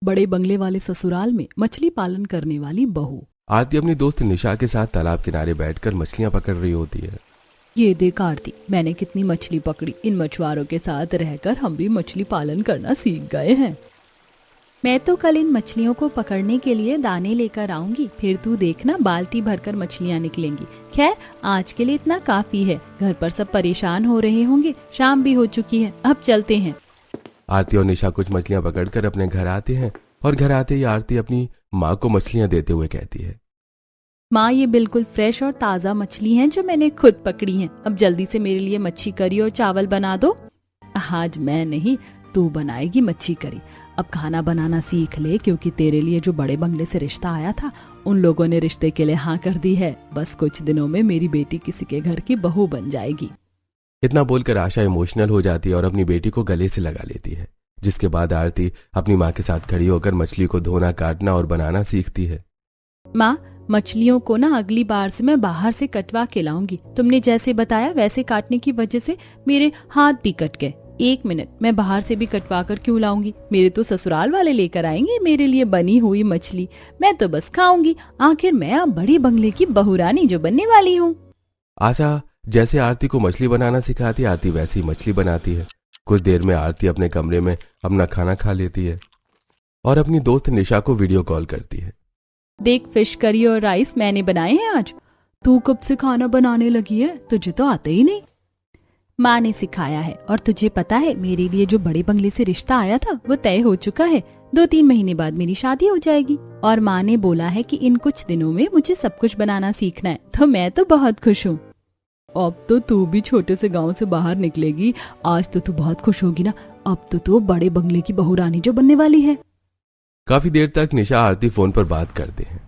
बड़े बंगले वाले ससुराल में मछली पालन करने वाली बहू। आरती अपनी दोस्त निशा के साथ तालाब किनारे बैठकर मछलियां पकड़ रही होती है। ये देख आरती, मैंने कितनी मछली पकड़ी। इन मछुआरों के साथ रहकर हम भी मछली पालन करना सीख गए हैं। मैं तो कल इन मछलियों को पकड़ने के लिए दाने लेकर आऊंगी, फिर तू देखना बाल्टी भरकर मछलियां निकलेंगी। खैर आज के लिए इतना काफी है। घर पर सब परेशान हो रहे होंगे, शाम भी हो चुकी है, अब चलते हैं। आरती और निशा कुछ मछलियां पकड़कर अपने घर आते हैं और घर आते ही आरती अपनी माँ को मछलियां देते हुए कहती है, माँ ये बिल्कुल फ्रेश और ताज़ा मछली हैं जो मैंने खुद पकड़ी हैं। अब जल्दी से मेरे लिए मच्छी करी और चावल बना दो। आज मैं नहीं, तू बनाएगी मच्छी करी। अब खाना बनाना सीख ले, क्योंकि तेरे लिए जो बड़े बंगले से रिश्ता आया था उन लोगों ने रिश्ते के लिए हाँ कर दी है। बस कुछ दिनों में मेरी बेटी किसी के घर की बहू बन जाएगी। इतना बोलकर आशा इमोशनल हो जाती है और अपनी बेटी को गले से लगा लेती है, जिसके बाद आरती अपनी माँ के साथ खड़ी होकर मछली को धोना, काटना और बनाना सीखती है। माँ मछलियों को ना अगली बार से मैं बाहर से कटवा के लाऊंगी। तुमने जैसे बताया वैसे काटने की वजह से मेरे हाथ भी कट गए। 1 मिनट, मैं बाहर से भी कटवा कर क्यों लाऊंगी? मेरे तो ससुराल वाले लेकर आएंगे मेरे लिए बनी हुई मछली। मैं तो बस खाऊंगी। आखिर मैं अब बड़ी बंगले की बहुरानी जो बनने वाली हूँ। आशा जैसे आरती को मछली बनाना सिखाती, आरती वैसी ही मछली बनाती है। कुछ देर में आरती अपने कमरे में अपना खाना खा लेती है और अपनी दोस्त निशा को वीडियो कॉल करती है। देख, फिश करी और राइस मैंने बनाए हैं आज। तू कब से खाना बनाने लगी है? तुझे तो आता ही नहीं। माँ ने सिखाया है। और तुझे पता है मेरे लिए जो बड़े बंगले से रिश्ता आया था वो तय हो चुका है। 2-3 महीने बाद मेरी शादी हो जाएगी और माँ ने बोला है कि इन कुछ दिनों में मुझे सब कुछ बनाना सीखना है। तो मैं तो बहुत खुश हूँ। अब तो तू भी छोटे से गांव से बाहर निकलेगी। आज तो तू बहुत खुश होगी ना। अब तो तू बड़े बंगले की बहुरानी जो बनने वाली है। काफी देर तक निशा आरती फोन पर बात करते हैं।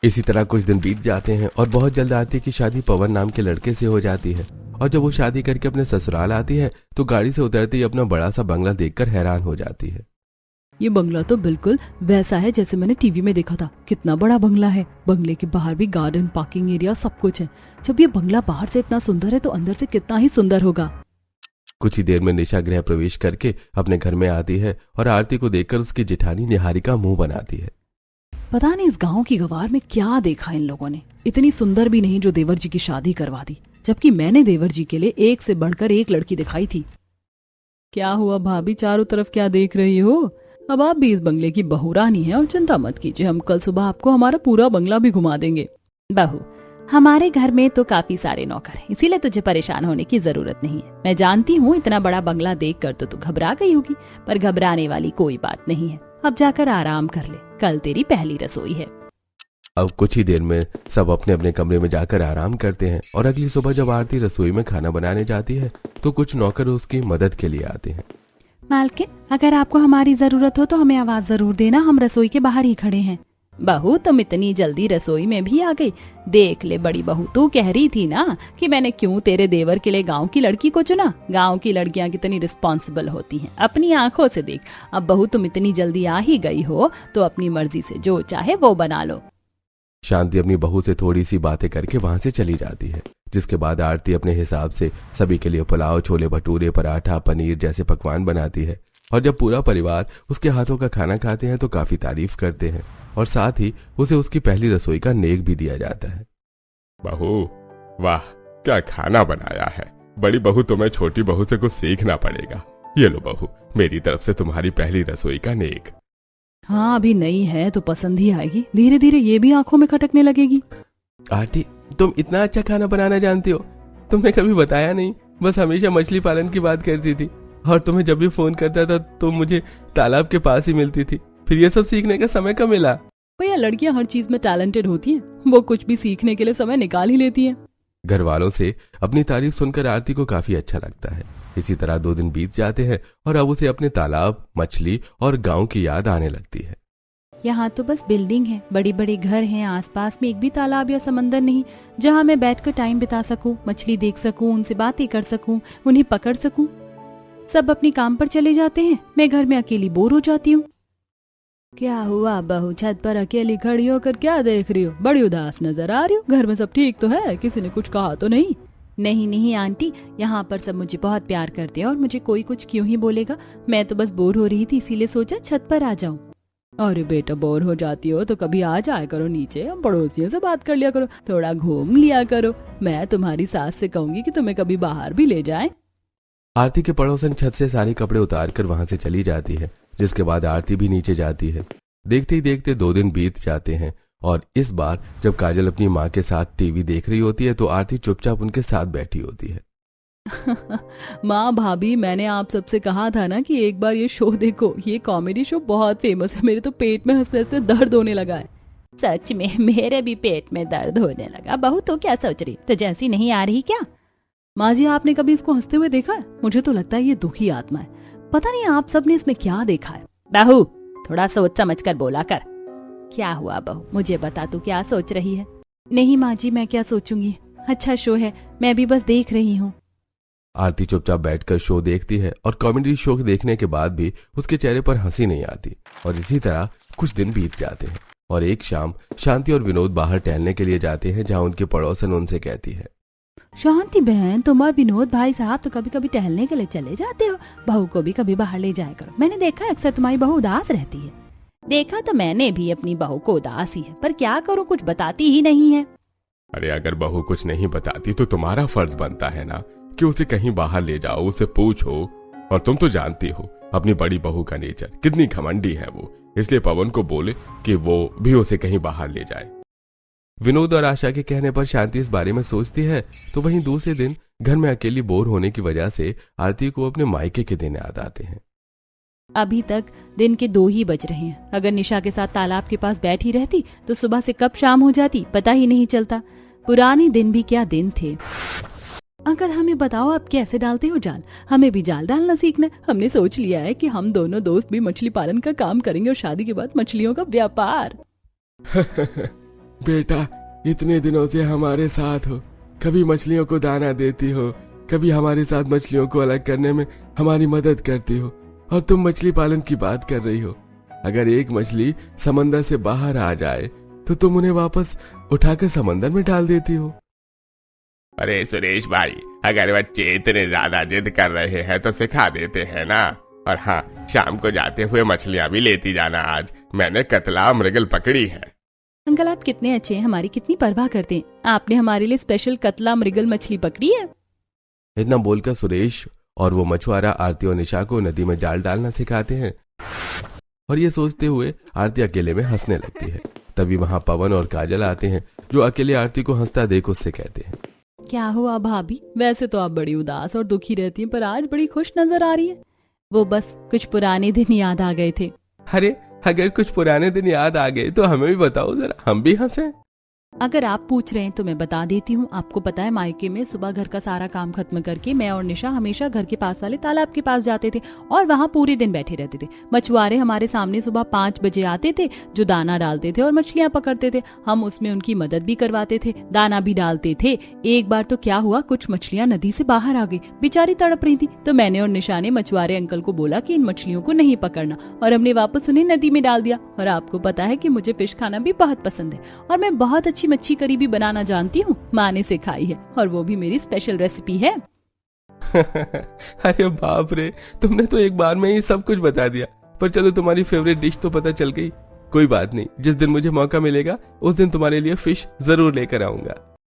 इसी तरह कुछ दिन बीत जाते हैं और बहुत जल्द आरती की शादी पवन नाम के लड़के से हो जाती है। और जब वो शादी करके अपने ससुराल आती है तो गाड़ी से उतरते ही अपना बड़ा सा बंगला देखकर हैरान हो जाती है। ये बंगला तो बिल्कुल वैसा है जैसे मैंने टीवी में देखा था। कितना बड़ा बंगला है। बंगले के बाहर भी गार्डन, पार्किंग एरिया सब कुछ है। जब ये बंगला बाहर से इतना सुंदर है तो अंदर से कितना ही सुंदर होगा। कुछ ही देर में निशा गृह प्रवेश करके अपने घर में आती है और आरती को देखकर उसकी जेठानी निहारिका मुंह बनाती है। पता नहीं इस गांव की गवार में क्या देखा इन लोगों ने। इतनी सुंदर भी नहीं जो देवर जी की शादी करवा दी, जबकि मैंने देवर जी के लिए एक से बढ़कर एक लड़की दिखाई थी। क्या हुआ भाभी, चारों तरफ क्या देख रही हो? अब आप भी इस बंगले की बहुरानी हैं और चिंता मत कीजिए, हम कल सुबह आपको हमारा पूरा बंगला भी घुमा देंगे। बहू, हमारे घर में तो काफी सारे नौकर हैं, इसीलिए तुझे परेशान होने की जरूरत नहीं है। मैं जानती हूँ इतना बड़ा बंगला देखकर तो तू घबरा गई होगी, पर घबराने वाली कोई बात नहीं है। अब जाकर आराम कर ले, कल तेरी पहली रसोई है। अब कुछ ही देर में सब अपने अपने कमरे में जाकर आराम करते हैं और अगली सुबह जब आरती रसोई में खाना बनाने जाती है तो कुछ नौकर उसकी मदद के लिए आते हैं। मालकिन, अगर आपको हमारी जरूरत हो तो हमें आवाज जरूर देना, हम रसोई के बाहर ही खड़े हैं। बहू, तुम इतनी जल्दी रसोई में भी आ गई। देख ले बड़ी बहू, तू कह रही थी ना कि मैंने क्यों तेरे देवर के लिए गांव की लड़की को चुना। गांव की लड़कियां कितनी रिस्पॉन्सिबल होती हैं, अपनी आंखों से देख। अब बहू तुम इतनी जल्दी आ ही गई हो तो अपनी मर्जी से जो चाहे वो बना लो। शांति अपनी बहू से थोड़ी सी बातें करके वहां से चली जाती है, जिसके बाद आरती अपने हिसाब से सभी के लिए पुलाव, छोले भटूरे, पराठा, पनीर जैसे पकवान बनाती है। और जब पूरा परिवार उसके हाथों का खाना खाते हैं तो काफी तारीफ करते हैं और साथ ही उसे उसकी पहली रसोई का नेक भी दिया जाता है। बहू, वाह क्या खाना बनाया है। बड़ी बहू, तुम्हें छोटी बहू से कुछ सीखना पड़ेगा। ये लो बहू, मेरी तरफ से तुम्हारी पहली रसोई का नेक। हाँ, अभी नई है तो पसंद ही आएगी, धीरे धीरे ये भी आंखों में खटकने लगेगी। आरती, तुम इतना अच्छा खाना बनाना जानती हो? तुमने कभी बताया नहीं, बस हमेशा मछली पालन की बात करती थी और तुम्हें जब भी फोन करता था तो मुझे तालाब के पास ही मिलती थी। फिर ये सब सीखने का समय कब मिला? भैया, लड़कियां हर चीज में टैलेंटेड होती हैं, वो कुछ भी सीखने के लिए समय निकाल ही लेती हैं। घर वालों से अपनी तारीफ सुनकर आरती को काफी अच्छा लगता है। इसी तरह 2 दिन बीत जाते हैं और अब उसे अपने तालाब, मछली और गांव की याद आने लगती है। यहाँ तो बस बिल्डिंग है, बड़े बड़े घर हैं, आसपास में एक भी तालाब या समंदर नहीं जहाँ मैं बैठकर टाइम बिता सकूं, मछली देख सकूं, उनसे बातें कर सकूं, उन्हें पकड़ सकूं। सब अपने काम पर चले जाते हैं, मैं घर में अकेली बोर हो जाती हूँ। क्या हुआ बहू, छत पर अकेली खड़ी होकर क्या देख रही हो? बड़ी उदास नजर आ रही हो। घर में सब ठीक तो है? किसी ने कुछ कहा तो नहीं? नहीं नहीं आंटी, यहाँ पर सब मुझे बहुत प्यार करते हैं और मुझे कोई कुछ क्यों ही बोलेगा। मैं तो बस बोर हो रही थी, इसीलिए सोचा छत पर आ जाऊं। अरे बेटा, बोर हो जाती हो तो कभी आ जाया करो नीचे, हम पड़ोसियों से बात कर लिया करो, थोड़ा घूम लिया करो। मैं तुम्हारी सास से कहूंगी कि तुम्हें कभी बाहर भी ले जाए। आरती के पड़ोसन छत से सारे कपड़े उतार कर वहां से चली जाती है, जिसके बाद आरती भी नीचे जाती है। देखते ही देखते 2 दिन बीत जाते हैं और इस बार जब काजल अपनी माँ के साथ टीवी देख रही होती है तो आरती चुपचाप उनके साथ बैठी होती है। माँ भाभी, मैंने आप सबसे कहा था ना कि एक बार ये शो देखो, ये कॉमेडी शो बहुत फेमस है। मेरे तो पेट में हंसते हंसते दर्द होने लगा है। सच में मेरे भी पेट में दर्द होने लगा। बहू तो क्या सोच रही, तो जैसी नहीं आ रही क्या? माँ जी, आपने कभी इसको हंसते हुए देखा है? मुझे तो लगता है ये दुखी आत्मा है। पता नहीं आप सबने इसमें क्या देखा है। बहू, थोड़ा सोच समझ कर बोला कर। क्या हुआ बहू, मुझे बता, तू क्या सोच रही है? नहीं माँ जी, मैं क्या सोचूंगी, अच्छा शो है, मैं भी बस देख रही हूँ। आरती चुपचाप बैठकर शो देखती है और कॉमेडी शो देखने के बाद भी उसके चेहरे पर हंसी नहीं आती। और इसी तरह कुछ दिन बीत जाते हैं और एक शाम शांति और विनोद बाहर टहलने के लिए जाते हैं, जहां उनके पड़ोसन उनसे कहती है, शांति बहन, तुम और विनोद भाई साहब तो कभी कभी टहलने के लिए चले जाते हो, बहू को भी कभी बाहर ले जाया करो। मैंने देखा है अक्सर तुम्हारी बहू उदास रहती है। देखा तो मैंने भी अपनी बहू को उदास ही है, पर क्या करूँ, कुछ बताती ही नहीं है। अरे अगर बहू कुछ नहीं बताती तो तुम्हारा फर्ज बनता है ना कि उसे कहीं बाहर ले जाओ, उसे पूछो। और तुम तो जानती हो अपनी बड़ी बहू का नेचर, कितनी घमंडी है वो, इसलिए पवन को बोले कि वो भी उसे कहीं बाहर ले जाए। विनोद और आशा के कहने पर शांति इस बारे में सोचती है तो वहीं दूसरे दिन घर में अकेली बोर होने की वजह से आरती को अपने मायके के दिन याद आते हैं। अभी तक दिन के 2 ही बज रहे हैं। अगर निशा के साथ तालाब के पास बैठी रहती तो सुबह से कब शाम हो जाती पता ही नहीं चलता। पुराने दिन भी क्या दिन थे। अगर हमें बताओ आप कैसे डालते हो जाल, हमें भी जाल डालना सीखना है। हमने सोच लिया है कि हम दोनों दोस्त भी मछली पालन का काम करेंगे और शादी के बाद मछलियों का व्यापार। बेटा, इतने दिनों से हमारे साथ हो, कभी मछलियों को दाना देती हो, कभी हमारे साथ मछलियों को अलग करने में हमारी मदद करती हो, और तुम मछली पालन की बात कर रही हो। अगर एक मछली समंदर से बाहर आ जाए तो तुम उन्हें वापस उठाकर समंदर में डाल देती हो। अरे सुरेश भाई, अगर बच्चे इतने ज्यादा जिद कर रहे हैं तो सिखा देते हैं ना। और हाँ, शाम को जाते हुए मछलियां भी लेती जाना। आज मैंने कतला मृगल पकड़ी है। अंकल, आप कितने अच्छे हैं, हमारी कितनी परवाह करते हैं। आपने हमारे लिए स्पेशल कतला मृगल मछली पकड़ी है। इतना बोलकर सुरेश और वो मछुआरा आरती और निशा को नदी में जाल डालना सिखाते हैं और ये सोचते हुए आरती अकेले में हंसने लगती है। तभी वहां पवन और काजल आते हैं, जो अकेले आरती को हंसता देख उससे कहते हैं, क्या हुआ भाभी, वैसे तो आप बड़ी उदास और दुखी रहती हैं, पर आज बड़ी खुश नजर आ रही है। वो बस कुछ पुराने दिन याद आ गए थे। अरे अगर कुछ पुराने दिन याद आ गए तो हमें भी बताओ जरा, हम भी हंसें। अगर आप पूछ रहे हैं तो मैं बता देती हूँ। आपको पता है, मायके में सुबह घर का सारा काम खत्म करके मैं और निशा हमेशा घर के पास वाले तालाब के पास जाते थे और वहाँ पूरे दिन बैठे रहते थे। मछुआरे हमारे सामने सुबह 5 बजे आते थे, जो दाना डालते थे और मछलियां पकड़ते थे। हम उसमें उनकी मदद भी करवाते थे, दाना भी डालते थे। एक बार तो क्या हुआ, कुछ मछलियां नदी से बाहर आ गई, बेचारी तड़प रही थी। तो मैंने और निशा ने मछुआरे अंकल को बोला कि इन मछलियों को नहीं पकड़ना, और हमने वापस उन्हें नदी में डाल दिया। और आपको पता है कि मुझे फिश खाना भी बहुत पसंद है और मैं बहुत अच्छी मच्छी करी भी बनाना जानती हूँ। माँ ने सिखाई है और वो भी मेरी स्पेशल रेसिपी है। अरे बाप रे, तुमने तो एक बार में ही सब कुछ बता दिया। पर चलो, तुम्हारी फेवरेट डिश तो पता चल गई। कोई बात नहीं, जिस दिन मुझे मौका मिलेगा उस दिन तुम्हारे लिए फिश जरूर लेकर आऊंगा।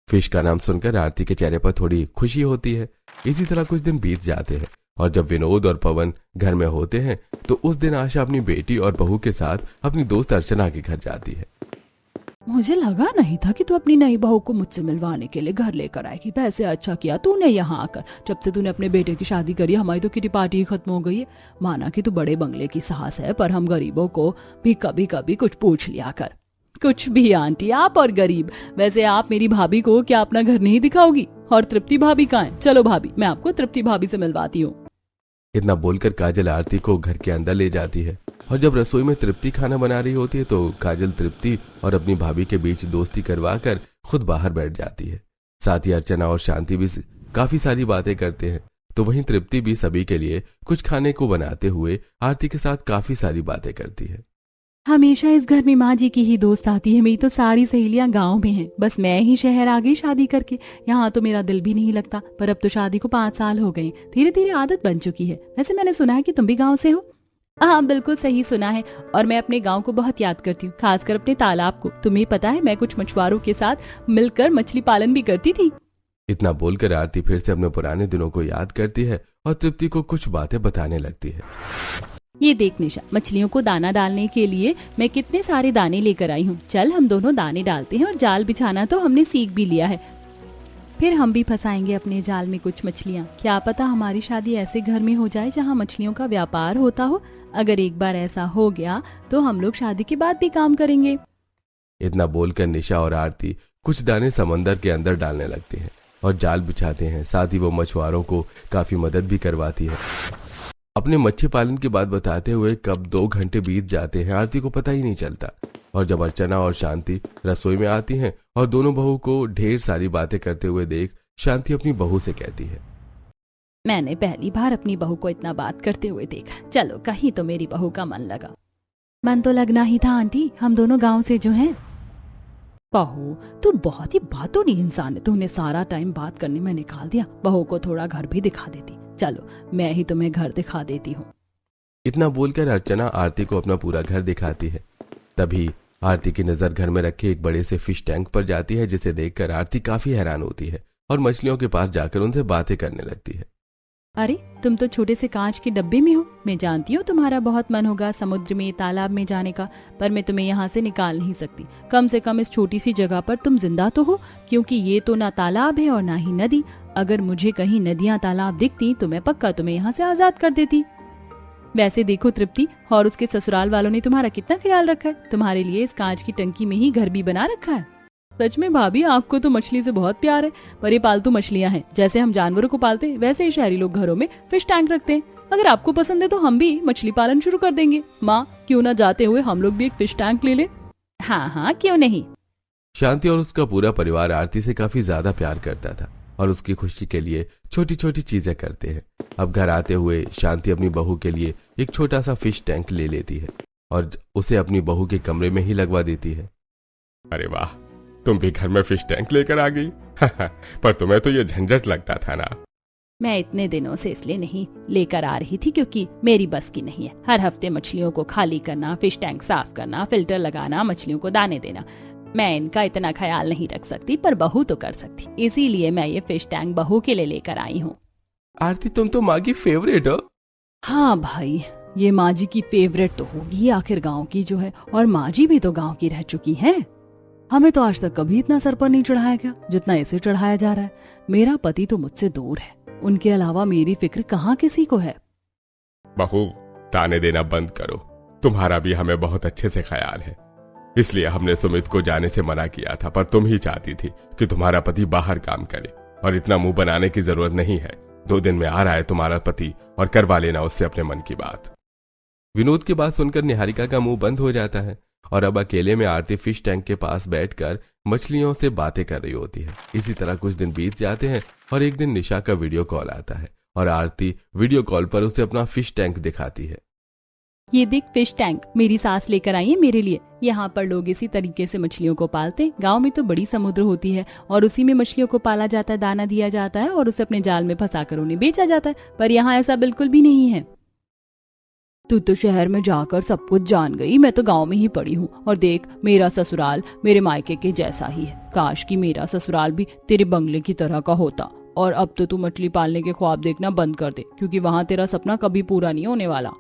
फिश का नाम सुनकर आरती के चेहरे पर थोड़ी खुशी होती है। इसी तरह कुछ दिन बीत जाते हैं और जब विनोद और पवन घर में होते हैं तो उस दिन आशा अपनी बेटी और बहू के साथ अपनी दोस्त अर्चना के घर जाती है। मुझे लगा नहीं था कि तू अपनी नई बहू को मुझसे मिलवाने के लिए घर लेकर आएगी। वैसे अच्छा किया तूने यहाँ आकर। जब से तूने अपने बेटे की शादी करी, हमारी तो किटी पार्टी ही खत्म हो गई है। माना कि तू बड़े बंगले की सास है, पर हम गरीबों को भी कभी कभी कुछ पूछ लिया कर। कुछ भी आंटी, आप और गरीब। वैसे आप मेरी भाभी को क्या अपना घर नहीं दिखाओगी? और तृप्ति भाभी कहाँ है? चलो भाभी, मैं आपको तृप्ति भाभी से मिलवाती हूँ। इतना बोलकर काजल आरती को घर के अंदर ले जाती है और जब रसोई में तृप्ति खाना बना रही होती है तो काजल तृप्ति और अपनी भाभी के बीच दोस्ती करवाकर खुद बाहर बैठ जाती है। साथ ही अर्चना और शांति भी काफी सारी बातें करते हैं। तो वहीं तृप्ति भी सभी के लिए कुछ खाने को बनाते हुए आरती के साथ काफी सारी बातें करती है। हमेशा इस घर में माँ जी की ही दोस्त आती है। मेरी तो सारी सहेलियां गांव में हैं, बस मैं ही शहर आ गई शादी करके। यहाँ तो मेरा दिल भी नहीं लगता, पर अब तो शादी को 5 साल हो गए, धीरे धीरे आदत बन चुकी है। वैसे मैंने सुना है कि तुम भी गाँव से हो। हाँ बिल्कुल सही सुना है, और मैं अपने गांव को बहुत याद करती हूँ, खासकर अपने तालाब को। तुम्हें पता है मैं कुछ मछुआरों के साथ मिलकर मछली पालन भी करती थी। इतना बोलकर आरती फिर से अपने पुराने दिनों को याद करती है और तृप्ति को कुछ बातें बताने लगती है। ये देख निशा, मछलियों को दाना डालने के लिए मैं कितने सारे दाने लेकर आई हूँ। चल हम दोनों दाने डालते हैं, और जाल बिछाना तो हमने सीख भी लिया है। फिर हम भी फंसाएंगे अपने जाल में कुछ मछलियाँ। क्या पता हमारी शादी ऐसे घर में हो जाए जहाँ मछलियों का व्यापार होता हो। अगर एक बार ऐसा हो गया तो हम लोग शादी के बाद भी काम करेंगे। इतना बोलकर निशा और आरती कुछ दाने समंदर के अंदर डालने लगते हैं और जाल बिछाते हैं। साथ ही वो मछुआरों को काफी मदद भी करवाती है। अपने मच्छी पालन की बात बताते हुए कब 2 घंटे बीत जाते हैं आरती को पता ही नहीं चलता। और जब अर्चना और शांति रसोई में आती हैं और दोनों बहू को ढेर सारी बातें करते हुए देख शांति अपनी बहू से कहती है, मैंने पहली बार अपनी बहू को इतना बात करते हुए देखा। चलो कहीं तो मेरी बहू का मन लगा। मन तो लगना ही था आंटी, हम दोनों गांव से जो हैं। बहू तू बहुत ही बातूनी इंसान है, तूने सारा टाइम बात करने में निकाल दिया। बहू को थोड़ा घर भी दिखा देती। चलो मैं ही तुम्हें घर दिखा देती हूँ। इतना बोलकर अर्चना आरती को अपना पूरा घर दिखाती है। तभी आरती की नजर घर में रखे एक बड़े से फिश टैंक पर जाती है, जिसे देखकर आरती काफी हैरान होती है और मछलियों के पास जाकर उनसे बातें करने लगती है। अरे तुम तो छोटे से कांच के डब्बे में हो। मैं जानती हूँ तुम्हारा बहुत मन होगा समुद्र में, तालाब में जाने का, पर मैं तुम्हें यहाँ से निकाल नहीं सकती। कम से कम इस छोटी सी जगह पर तुम जिंदा तो हो, क्योंकि ये तो ना तालाब है और ना ही नदी। अगर मुझे कहीं नदियाँ तालाब दिखती तो मैं पक्का तुम्हें यहाँ से आजाद कर देती। वैसे देखो तृप्ति और उसके ससुराल वालों ने तुम्हारा कितना ख्याल रखा है। तुम्हारे लिए इस कांच की टंकी में ही घर भी बना रखा है। सच में भाभी, आपको तो मछली से बहुत प्यार है। पर ये पालतू मछलियां हैं। जैसे हम जानवरों को पालते हैं वैसे ही शहरी लोग घरों में फिश टैंक रखते हैं। अगर आपको पसंद है तो हम भी मछली पालन शुरू कर देंगे। माँ क्यों ना जाते हुए हम लोग भी एक फिश टैंक ले ले। हाँ हाँ क्यों नहीं। शांति और उसका पूरा परिवार आरती से काफी ज्यादा प्यार करता था और उसकी खुशी के लिए छोटी छोटी चीजें करते हैं। अब घर आते हुए शांति अपनी बहू के लिए एक छोटा सा फिश टैंक ले लेती है और उसे अपनी बहू के कमरे में ही लगवा देती है। अरे वाह, तुम भी घर में फिश टैंक लेकर आ गई। पर तुम्हें तो ये झंझट लगता था ना। मैं इतने दिनों से इसलिए नहीं लेकर आ रही थी क्योंकि मेरी बस की नहीं है। हर हफ्ते मछलियों को खाली करना, फिश टैंक साफ करना, फिल्टर लगाना, मछलियों को दाने देना, मैं इनका इतना ख्याल नहीं रख सकती, पर बहू तो कर सकती। इसीलिए मैं ये फिश टैंक बहू के लिए लेकर आई हूँ। आरती तुम तो माँ की फेवरेट हो। हाँ भाई, ये माँ जी की फेवरेट तो होगी, आखिर गाँव की जो है, और माँ जी भी तो गाँव की रह चुकी है। हमें तो आज तक कभी इतना सर पर नहीं चढ़ाया गया जितना इसे चढ़ाया जा रहा है। मेरा पति तो मुझसे दूर है, उनके अलावा मेरी फिक्र कहाँ किसी को है। बहू ताने देना बंद करो, तुम्हारा भी हमें बहुत अच्छे से ख्याल है। इसलिए हमने सुमित को जाने से मना किया था, पर तुम ही चाहती थी कि तुम्हारा पति बाहर काम करे, और इतना मुंह बनाने की जरूरत नहीं है। 2 दिन में आ रहा है तुम्हारा पति, और करवा लेना उससे अपने मन की बात। विनोद की बात सुनकर निहारिका का मुंह बंद हो जाता है और अब अकेले में आरती फिश टैंक के पास बैठकर मछलियों से बातें कर रही होती है। इसी तरह कुछ दिन बीत जाते हैं और एक दिन निशा का वीडियो कॉल आता है और आरती वीडियो कॉल पर उसे अपना फिश टैंक दिखाती है। ये देख फिश टैंक मेरी सास लेकर आई है मेरे लिए। यहाँ पर लोग इसी तरीके से मछलियों को पालते हैं। गाँव में तो बड़ी समुद्र होती है और उसी में मछलियों को पाला जाता है, दाना दिया जाता है और उसे अपने जाल में फंसाकर उन्हें बेचा जाता है। पर यहाँ ऐसा बिल्कुल भी नहीं है। तू तो शहर में जाकर सब कुछ जान गई, मैं तो गांव में ही पड़ी हूँ। और देख, मेरा ससुराल मेरे मायके के जैसा ही है। काश कि मेरा ससुराल भी तेरे बंगले की तरह का होता। और अब तो तू मछली पालने के ख्वाब देखना बंद कर दे, क्योंकि वहाँ तेरा सपना कभी पूरा नहीं होने वाला।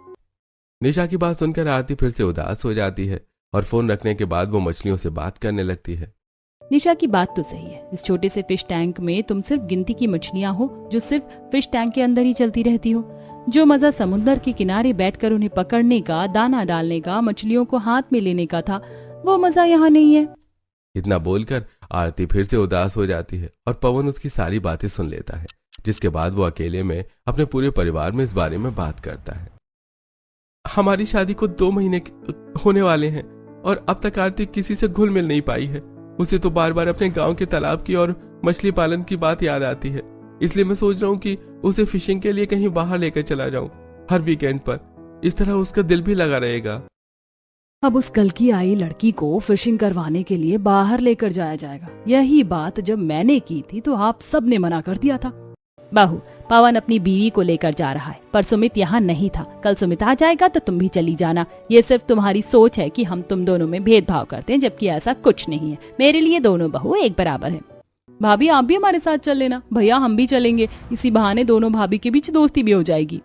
निशा की बात सुनकर आरती फिर से उदास हो जाती है और फोन रखने के बाद वो मछलियों से बात करने लगती है। निशा की बात तो सही है। इस छोटे से फिश टैंक में तुम सिर्फ गिनती की मछलियाँ हो जो सिर्फ फिश टैंक के अंदर ही चलती रहती हो। जो मजा समुद्र के किनारे बैठकर उन्हें पकड़ने का, दाना डालने का, मछलियों को हाथ में लेने का था, वो मजा यहाँ नहीं है। इतना बोलकर आरती फिर से उदास हो जाती है और पवन उसकी सारी बातें सुन लेता है, जिसके बाद वो अकेले में अपने पूरे परिवार में इस बारे में बात करता है। हमारी शादी को 2 महीने होने वाले हैं और अब तक आरती किसी से घुल मिल नहीं पाई है। उसे तो बार बार अपने गांव के तालाब की और मछली पालन की बात याद आती है। इसलिए मैं सोच रहा हूँ कि उसे फिशिंग के लिए कहीं बाहर लेकर चला जाऊं हर वीकेंड पर। इस तरह उसका दिल भी लगा रहेगा। अब उस कल की आई लड़की को फिशिंग करवाने के लिए बाहर लेकर जाया जाएगा। यही बात जब मैंने की थी तो आप सबने मना कर दिया था। बहू, पवन अपनी बीवी को लेकर जा रहा है, पर सुमित यहाँ नहीं था। कल सुमित आ जाएगा तो तुम भी चली जाना। ये सिर्फ तुम्हारी सोच है कि हम तुम दोनों में भेदभाव करते हैं, जबकि ऐसा कुछ नहीं है। मेरे लिए दोनों बहू एक बराबर है। भाभी, आप भी हमारे साथ चल लेना। भैया, हम भी चलेंगे। इसी बहाने दोनों भाभी के बीच दोस्ती भी हो जाएगी।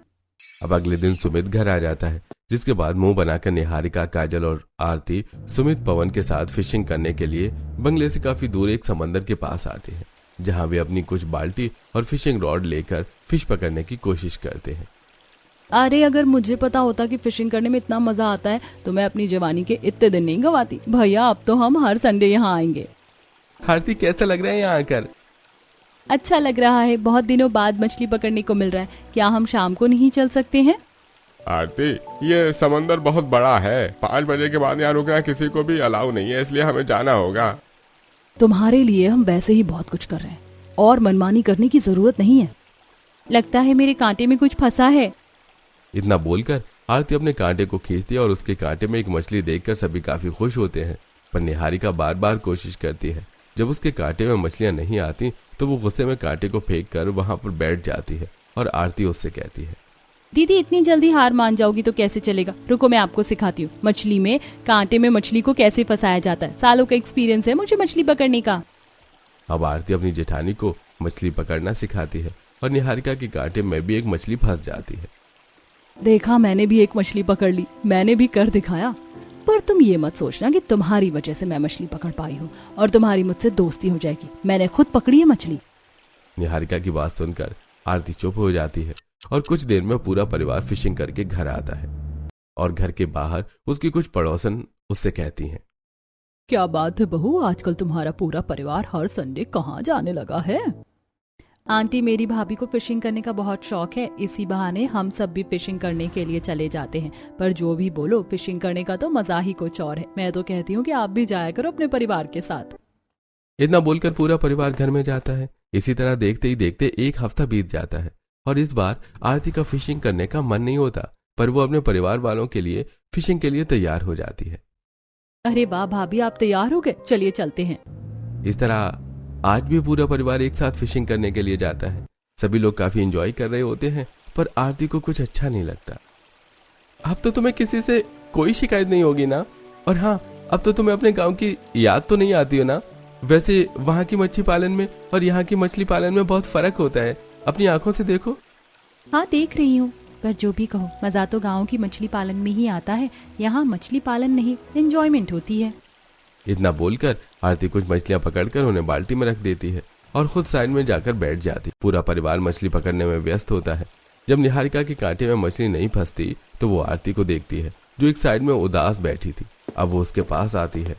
अब अगले दिन सुमित घर आ जाता है, जिसके बाद मुंह बनाकर निहारिका, काजल और आरती सुमित पवन के साथ फिशिंग करने के लिए बंगले से काफी दूर एक समंदर के पास आते हैं, जहां वे अपनी कुछ बाल्टी और फिशिंग रॉड लेकर फिश पकड़ने की कोशिश करते हैं। अरे, अगर मुझे पता होता कि फिशिंग करने में इतना मजा आता है तो मैं अपनी जवानी के इतने दिन नहीं गवाती। भैया, अब तो हम हर संडे यहाँ आएंगे। आरती, कैसा लग रहा है यहाँ आकर? अच्छा लग रहा है। बहुत दिनों बाद मछली पकड़ने को मिल रहा है। क्या हम शाम को नहीं चल सकते हैं? आरती, ये समंदर बहुत बड़ा है। 5 बजे के बाद यहाँ रुकना किसी को भी अलाउ नहीं है, इसलिए हमें जाना होगा। तुम्हारे लिए हम वैसे ही बहुत कुछ कर रहे हैं और मनमानी करने की जरूरत नहीं है। लगता है मेरे कांटे में कुछ फंसा है। इतना बोलकर आरती अपने कांटे को खींचती है और उसके कांटे में एक मछली देखकर सभी काफी खुश होते हैं। पर निहारिका बार बार कोशिश करती है। जब उसके कांटे में मछलियां नहीं आती तो वो गुस्से में कांटे को फेंक कर वहां पर बैठ जाती है और आरती उससे कहती है, दीदी, इतनी जल्दी हार मान जाओगी तो कैसे चलेगा? रुको, मैं आपको सिखाती हूँ। मछली में कांटे में मछली को कैसे फंसाया जाता है। सालों का एक्सपीरियंस है मुझे मछली पकड़ने का। अब आरती अपनी जेठानी को मछली पकड़ना सिखाती है और निहारिका के कांटे में भी एक मछली फंस जाती है। देखा, मैंने भी एक मछली पकड़ ली। मैंने भी कर दिखाया। पर तुम ये मत सोचना कि तुम्हारी वजह से मैं मछली पकड़ पाई हूँ और तुम्हारी मुझसे दोस्ती हो जाएगी। मैंने खुद पकड़ी है मछली। निहारिका की बात सुनकर आरती चुप हो जाती है और कुछ देर में पूरा परिवार फिशिंग करके घर आता है और घर के बाहर उसकी कुछ पड़ोसन उससे कहती हैं, क्या बात है बहू, आजकल तुम्हारा पूरा परिवार हर संडे कहाँ जाने लगा है? आंटी, मेरी भाभी को फिशिंग करने का बहुत शौक है। इसी बहाने हम सब भी फिशिंग करने के लिए चले जाते हैं। पर जो भी बोलो, फिशिंग करने का तो मजा ही कुछ और है। मैं तो कहती हूँ कि आप भी जाया करो अपने परिवार के साथ। इतना बोलकर पूरा परिवार घर में जाता है। इसी तरह देखते ही देखते एक हफ्ता बीत जाता है और इस बार आरती का फिशिंग करने का मन नहीं होता, पर वो अपने परिवार वालों के लिए फिशिंग के लिए तैयार हो जाती है। अरे वाह भाभी, आप तैयार हो गए, चलिए चलते हैं। इस तरह आज भी पूरा परिवार एक साथ फिशिंग करने के लिए जाता है। सभी लोग काफी एंजॉय कर रहे होते हैं, पर आरती को कुछ अच्छा नहीं लगता। अब तो तुम्हें किसी से कोई शिकायत नहीं होगी ना? और हाँ, अब तो तुम्हें अपने गांव की याद तो नहीं आती हो ना? वैसे वहाँ की मछली पालन में और यहाँ की मछली पालन में बहुत फर्क होता है। अपनी आंखों से देखो। हाँ, देख रही हूँ। पर जो भी कहो, मजा तो गाँव की मछली पालन में ही आता है। यहाँ मछली पालन नहीं, एंजॉयमेंट होती है। इतना बोलकर आरती कुछ मछलियां पकड़कर उन्हें बाल्टी में रख देती है और खुद साइड में जाकर बैठ जाती। पूरा परिवार मछली पकड़ने में व्यस्त होता है। जब निहारिका के कांटे में मछली नहीं फंसती तो वो आरती को देखती है, जो एक साइड में उदास बैठी थी। अब वो उसके पास आती है।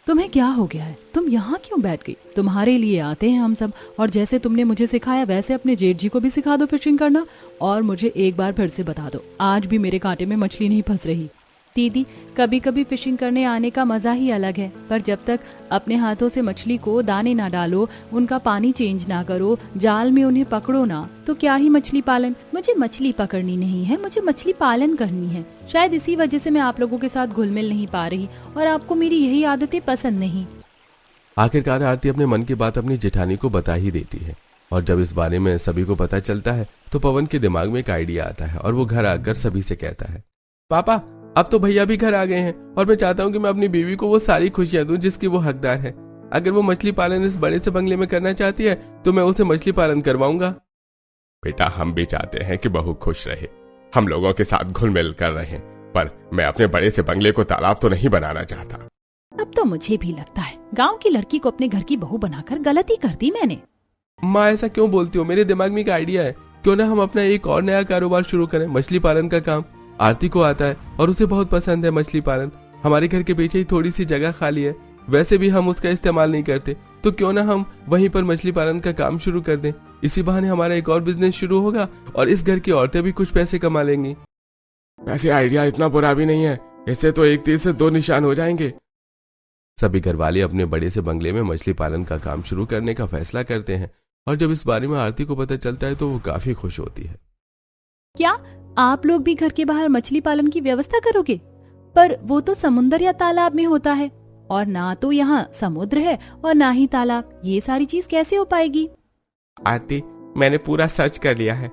तुम्हें क्या हो गया है? तुम यहाँ क्यों बैठ गई? तुम्हारे लिए आते हैं हम सब, और जैसे तुमने मुझे सिखाया वैसे अपने जेठ जी को भी सिखा दो फिशिंग करना। और मुझे एक बार फिर से बता दो, आज भी मेरे कांटे में मछली नहीं फंस रही। दीदी, कभी कभी फिशिंग करने आने का मजा ही अलग है, पर जब तक अपने हाथों से मछली को दाने ना डालो, उनका पानी चेंज ना करो, जाल में उन्हें पकड़ो ना, तो क्या ही मछली पालन। मुझे मछली पकड़नी नहीं है, मुझे मछली पालन करनी है। शायद इसी वजह से मैं आप लोगों के साथ घुल मिल नहीं पा रही और आपको मेरी यही आदतें पसंद नहीं। आखिरकार आरती अपने मन की बात अपनी जेठानी को बता ही देती है और जब इस बारे में सभी को पता चलता है तो पवन के दिमाग में एक आइडिया आता है और वो घर आकर सभी से कहता है, पापा, अब तो भैया भी घर आ गए हैं और मैं चाहता हूँ कि मैं अपनी बीवी को वो सारी खुशियां दूं जिसकी वो हकदार है। अगर वो मछली पालन इस बड़े से बंगले में करना चाहती है तो मैं उसे मछली पालन करवाऊंगा। बेटा, हम भी चाहते हैं कि बहू खुश रहे, हम लोगों के साथ घुल मिल कर रहे, पर मैं अपने बड़े से बंगले को तालाब तो नहीं बनाना चाहता। अब तो मुझे भी लगता है गाँव की लड़की को अपने घर की बहू बनाकर गलती कर दी मैंने। माँ, ऐसा क्यों बोलती हो? मेरे दिमाग में एक आइडिया है। क्यों ना हम अपना एक और नया कारोबार शुरू करें, मछली पालन का काम। आरती को आता है और उसे बहुत पसंद है मछली पालन। हमारे घर के पीछे ही थोड़ी सी जगह खाली है, वैसे भी हम उसका इस्तेमाल नहीं करते, तो क्यों ना हम वहीं पर मछली पालन का काम शुरू कर दें। इसी बहाने हमारा एक और बिजनेस शुरू होगा और इस घर की औरतें भी कुछ पैसे कमा लेंगी। वैसे आइडिया इतना बुरा भी नहीं है, इससे तो एक तीर से 2 निशान हो जाएंगे। सभी घरवाले अपने बड़े से बंगले में मछली पालन का काम शुरू करने का फैसला करते हैं और जब इस बारे में आरती को पता चलता है तो वो काफी खुश होती है। क्या आप लोग भी घर के बाहर मछली पालन की व्यवस्था करोगे? पर वो तो समुद्र या तालाब में होता है, और ना तो यहाँ समुद्र है और ना ही तालाब। ये सारी चीज कैसे हो पाएगी? आरती, मैंने पूरा सर्च कर लिया है।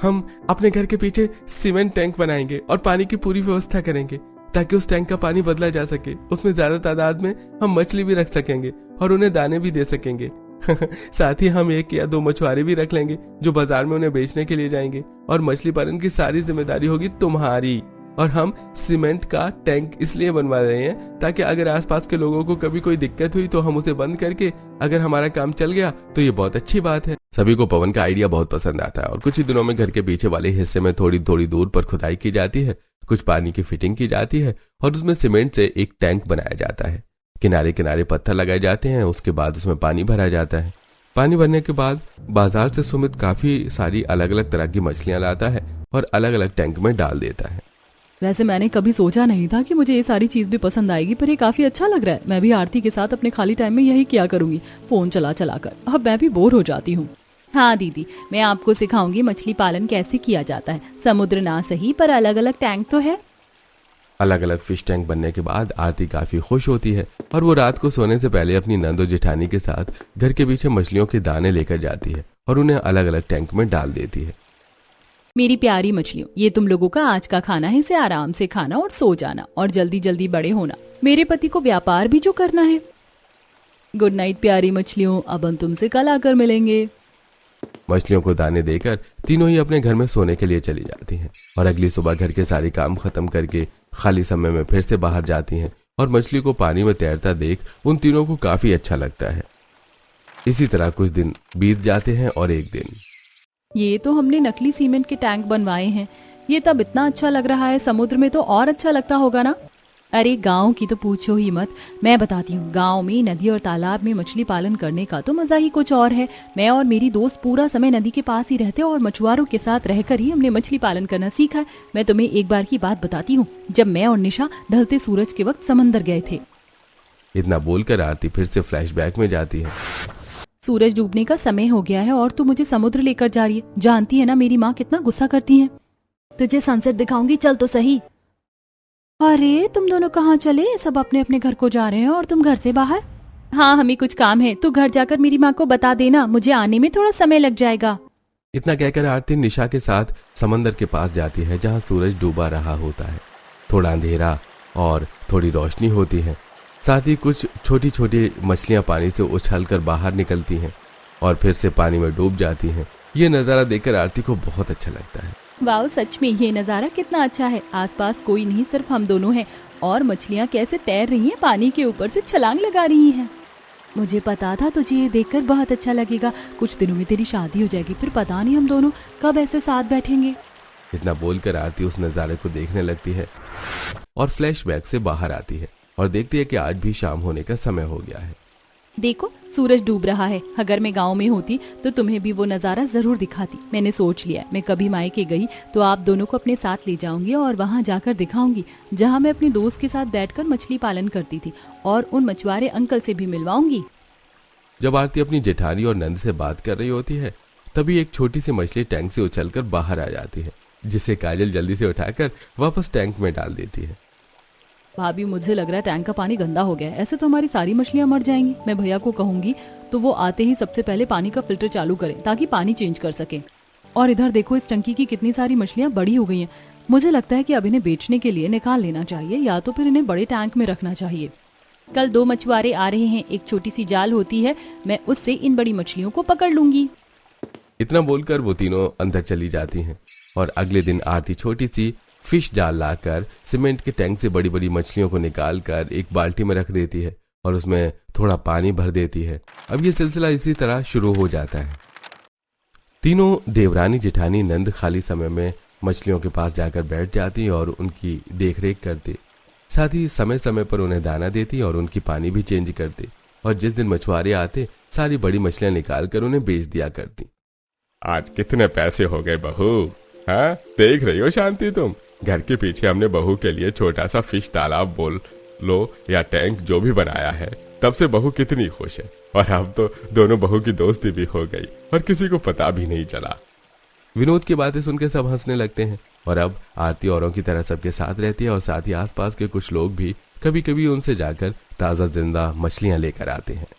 हम अपने घर के पीछे सीमेंट टैंक बनाएंगे और पानी की पूरी व्यवस्था करेंगे ताकि उस टैंक का पानी बदला जा सके। उसमें ज्यादा तादाद में हम मछली भी रख सकेंगे और उन्हें दाने भी दे सकेंगे। साथ ही हम 1 या 2 मछुआरे भी रख लेंगे जो बाजार में उन्हें बेचने के लिए जाएंगे, और मछली पालन की सारी जिम्मेदारी होगी तुम्हारी। और हम सीमेंट का टैंक इसलिए बनवा रहे हैं ताकि अगर आसपास के लोगों को कभी कोई दिक्कत हुई तो हम उसे बंद करके अगर हमारा काम चल गया तो ये बहुत अच्छी बात है। सभी को पवन का आइडिया बहुत पसंद आता है और कुछ ही दिनों में घर के पीछे वाले हिस्से में थोड़ी थोड़ी दूर पर खुदाई की जाती है, कुछ पानी की फिटिंग की जाती है और उसमें सीमेंट से एक टैंक बनाया जाता है। किनारे किनारे पत्थर लगाए जाते हैं, उसके बाद उसमें पानी भरा जाता है। पानी भरने के बाद बाजार से सुमित काफी सारी अलग अलग तरह की मछलियां लाता है और अलग अलग टैंक में डाल देता है। वैसे मैंने कभी सोचा नहीं था कि मुझे ये सारी चीज भी पसंद आएगी, पर ये काफी अच्छा लग रहा है। मैं भी आरती के साथ अपने खाली टाइम में यही किया करूंगी, फोन चला चला कर। अब मैं भी बोर हो जाती हूँ। हाँ दीदी, मैं आपको सिखाऊंगी मछली पालन कैसे किया जाता है। समुद्र ना सही पर अलग अलग टैंक तो है। अलग अलग फिश टैंक बनने के बाद आरती काफी खुश होती है और वो रात को सोने से पहले अपनी नंद और जेठानी के साथ घर के पीछे मछलियों के दाने लेकर जाती है और उन्हें अलग अलग टैंक में डाल देती है। मेरी प्यारी मछलियों, ये तुम लोगों का आज का खाना है। इसे आराम से खाना और सो जाना और जल्दी जल्दी बड़े होना। मेरे पति को व्यापार भी जो करना है। गुड नाइट प्यारी मछलियों, अब हम तुमसे कल आकर मिलेंगे। मछलियों को दाने देकर तीनों ही अपने घर में सोने के लिए चली जाती हैं और अगली सुबह घर के सारे काम खत्म करके खाली समय में फिर से बाहर जाती हैं और मछली को पानी में तैरता देख उन तीनों को काफी अच्छा लगता है। इसी तरह कुछ दिन बीत जाते हैं और एक दिन, ये तो हमने नकली सीमेंट के टैंक बनवाए हैं। ये तब इतना अच्छा लग रहा है, समुद्र में तो और अच्छा लगता होगा ना। अरे गांव की तो पूछो ही मत। मैं बताती हूँ, गांव में नदी और तालाब में मछली पालन करने का तो मजा ही कुछ और है। मैं और मेरी दोस्त पूरा समय नदी के पास ही रहते और मछुआरों के साथ रहकर ही हमने मछली पालन करना सीखा है। मैं तुम्हें एक बार की बात बताती हूँ, जब मैं और निशा ढलते सूरज के वक्त समंदर गए थे। इतना बोलकर आरती फिर से फ्लैशबैक में जाती है। सूरज डूबने का समय हो गया है और तू मुझे समुद्र लेकर जा रही है। जानती है ना मेरी माँ कितना गुस्सा करती है। तुझे सनसेट दिखाऊंगी, चल तो सही। अरे तुम दोनों कहाँ चले? सब अपने अपने घर को जा रहे हैं और तुम घर से बाहर? हाँ, हमें कुछ काम है। तू घर जाकर मेरी माँ को बता देना, मुझे आने में थोड़ा समय लग जाएगा। इतना कहकर आरती निशा के साथ समंदर के पास जाती है जहाँ सूरज डूबा रहा होता है। थोड़ा अंधेरा और थोड़ी रोशनी होती है, साथ ही कुछ छोटी छोटी मछलियां पानी से उछलकर बाहर निकलती हैं और फिर से पानी में डूब जाती हैं। ये नज़ारा देखकर आरती को बहुत अच्छा लगता है। वाह, सच में ये नज़ारा कितना अच्छा है। आसपास कोई नहीं, सिर्फ हम दोनों हैं और मछलियाँ कैसे तैर रही हैं, पानी के ऊपर से छलांग लगा रही हैं। मुझे पता था तुझे ये देखकर बहुत अच्छा लगेगा। कुछ दिनों में तेरी शादी हो जाएगी, फिर पता नहीं हम दोनों कब ऐसे साथ बैठेंगे। इतना बोलकर आरती उस नज़ारे को देखने लगती है और फ्लैशबैक से बाहर आती है और देखती है कि आज भी शाम होने का समय हो गया है। देखो सूरज डूब रहा है। अगर मैं गांव में होती तो तुम्हें भी वो नज़ारा जरूर दिखाती। मैंने सोच लिया, मैं कभी मायके गई तो आप दोनों को अपने साथ ले जाऊंगी और वहां जाकर दिखाऊंगी जहां मैं अपने दोस्त के साथ बैठकर मछली पालन करती थी, और उन मछुआरे अंकल से भी मिलवाऊंगी। जब आरती अपनी जेठानी और नंद से बात कर रही होती है तभी एक छोटी सी मछली टैंक से उछलकर बाहर आ जाती है, जिसे काजल जल्दी से उठाकर वापस टैंक में डाल देती है। भाभी, मुझे लग रहा है टैंक का पानी गंदा हो गया है। ऐसे तो हमारी सारी मछलियां मर जाएंगी। मैं भैया को कहूंगी तो वो आते ही सबसे पहले पानी का फिल्टर चालू करें ताकि पानी चेंज कर सके। और इधर देखो, इस टंकी की कितनी सारी मछलियां बड़ी हो गई हैं। मुझे लगता है कि अब इन्हें बेचने के लिए निकाल लेना चाहिए या तो फिर इन्हें बड़े टैंक में रखना चाहिए। कल 2 मछुआरे आ रहे हैं, एक छोटी सी जाल होती है, मैं उससे इन बड़ी मछलियों को पकड़ लूंगी। इतना बोलकर वो तीनों अंदर चली जाती हैं और अगले दिन आरती छोटी सी फिश जाल लाकर सीमेंट के टैंक से बड़ी बड़ी मछलियों को निकालकर एक बाल्टी में रख देती है और उसमें थोड़ा पानी भर देती है। अब ये सिलसिला इसी तरह शुरू हो जाता है। तीनों देवरानी जेठानी नंद खाली समय में मछलियों के पास जाकर बैठ जाती और उनकी देखरेख करती, साथ ही समय समय पर उन्हें दाना देती और उनकी पानी भी चेंज करती, और जिस दिन मछुआरे आते सारी बड़ी मछलियां निकाल कर उन्हें बेच दिया करती। आज कितने पैसे हो गए बहू? हाँ, देख रही हो शांति तुम? घर के पीछे हमने बहू के लिए छोटा सा फिश तालाब बोल लो या टैंक जो भी बनाया है, तब से बहू कितनी खुश है। और अब तो दोनों बहू की दोस्ती भी हो गई और किसी को पता भी नहीं चला। विनोद की बातें सुनकर सब हंसने लगते हैं और अब आरती औरों की तरह सबके साथ रहती है और साथ ही आसपास के कुछ लोग भी कभी कभी उनसे जाकर ताज़ा जिंदा मछलियां लेकर आते हैं।